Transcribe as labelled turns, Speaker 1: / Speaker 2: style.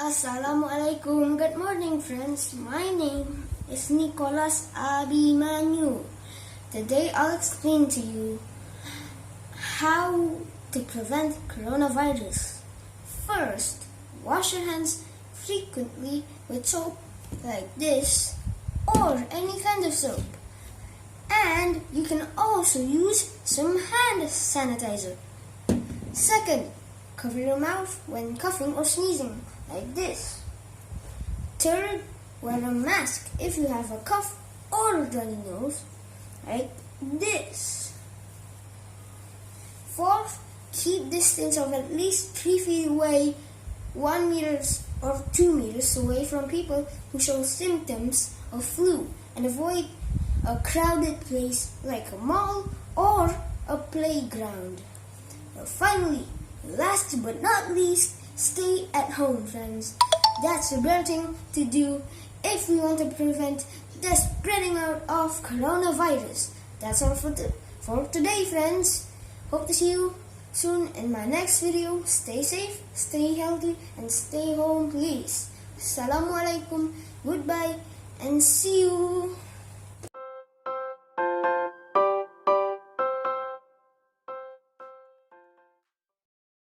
Speaker 1: Assalamualaikum. Good morning, friends. My name is Nicolas Abimanu. Today I'll explain to you how to prevent coronavirus. First, wash your hands frequently with soap like this or any kind of soap. And you can also use some hand sanitizer. Second, cover your mouth when coughing or sneezing like this. Third, wear a mask if you have a cough or a runny nose like this. Fourth, keep distance of at least 3 feet away, 1 meter or 2 meters away from people who show symptoms of flu, and avoid a crowded place like a mall or a playground. Finally, last but not least, stay at home, friends. That's the better thing to do if we want to prevent the spreading out of coronavirus. That's all for today, friends. Hope to see you soon in my next video. Stay safe, stay healthy, and stay home, please. Assalamualaikum, goodbye, and see you.